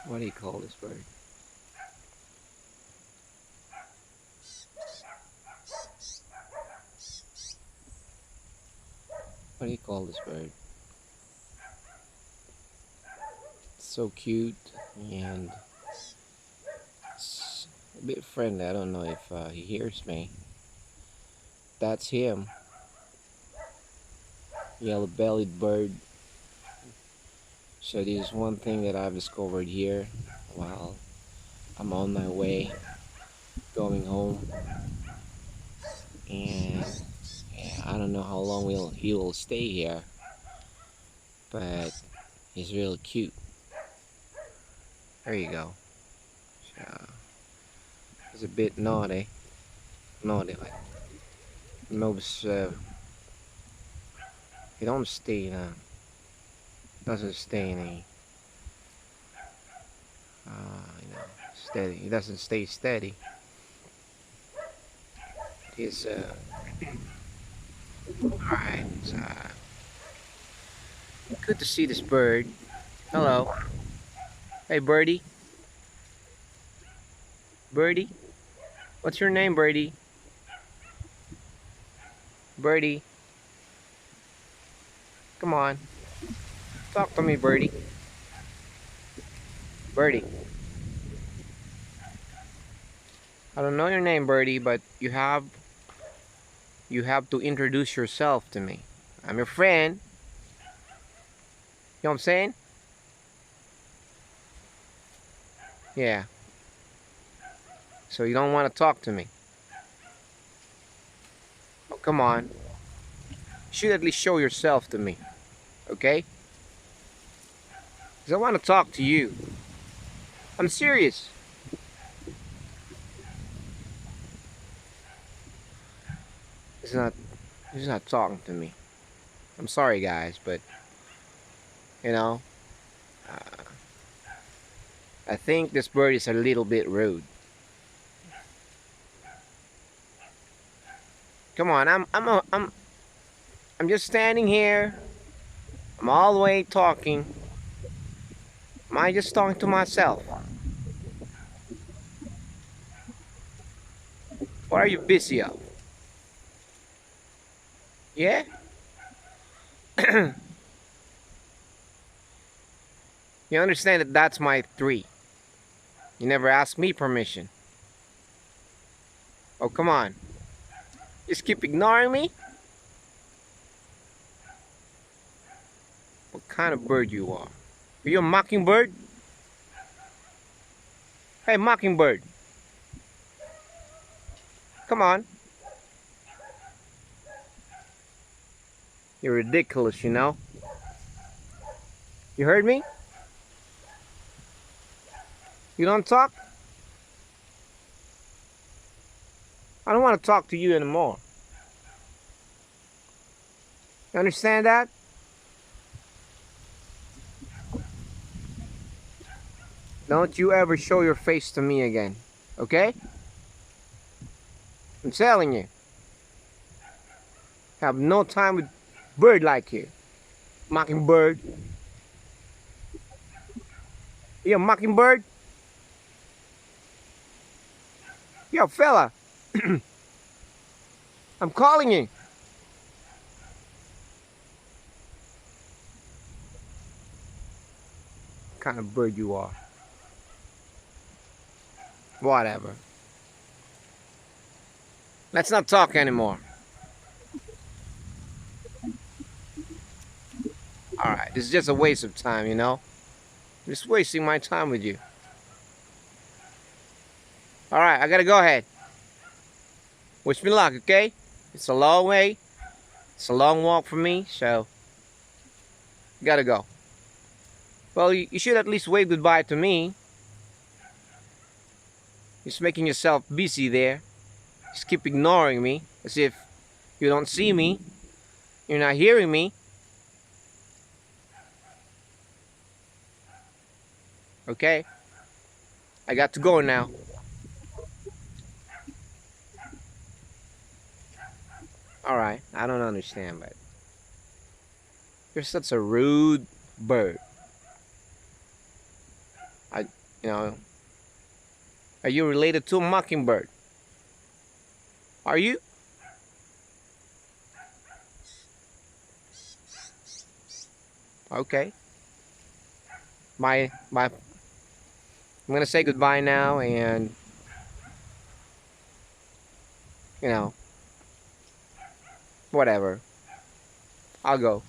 What do you call this bird? What do you call this bird? It's so cute and it's a bit friendly. I don't know if he hears me. That's him. Yellow-bellied bird. So this is one thing that I've discovered here while I'm on my way going home. And yeah, I don't know how long he will stay here, but he's really cute. There you go. So, he's a bit naughty like. Most he don't stay in a doesn't stay in a steady. He doesn't stay steady. He's alright. Good to see this bird. Hello. Hey, birdie. Birdie. What's your name, birdie? Birdie. Come on. Talk to me, birdie. Birdie. I don't know your name, birdie, but you have to introduce yourself to me. I'm your friend. You know what I'm saying? Yeah. So you don't want to talk to me. Oh, come on. You should at least show yourself to me. Okay? Because I want to talk to you. I'm serious. He's not talking to me. I'm sorry, guys, but you know, uh, I think this bird is a little bit rude. Come on, I'm just standing here. I'm all the way talking. Am I just talking to myself? What are you busy of? Yeah? You understand that that's my three. You never asked me permission. Oh, come on. Just keep ignoring me? What kind of bird you are? Are you a mockingbird? Hey, mockingbird. Come on. You're ridiculous, you know? You heard me? You don't talk? I don't want to talk to you anymore. You understand that? Don't you ever show your face to me again, okay? I'm telling you. Have no time with bird like you. Mockingbird. You a mockingbird? Yo, fella. I'm calling you. What kind of bird you are? Whatever. Let's not talk anymore. Alright, this is just a waste of time, you know? I'm just wasting my time with you. Alright, I gotta go ahead. Wish me luck, okay? It's a long way. It's a long walk for me, so gotta go. Well, you should at least wave goodbye to me. You're just making yourself busy there. Just keep ignoring me as if you don't see me. You're not hearing me. Okay? I got to go now. Alright, I don't understand, but you're such a rude bird. You know, are you related to a mockingbird? Are you? Okay. I'm gonna say goodbye now, and you know, whatever. I'll go.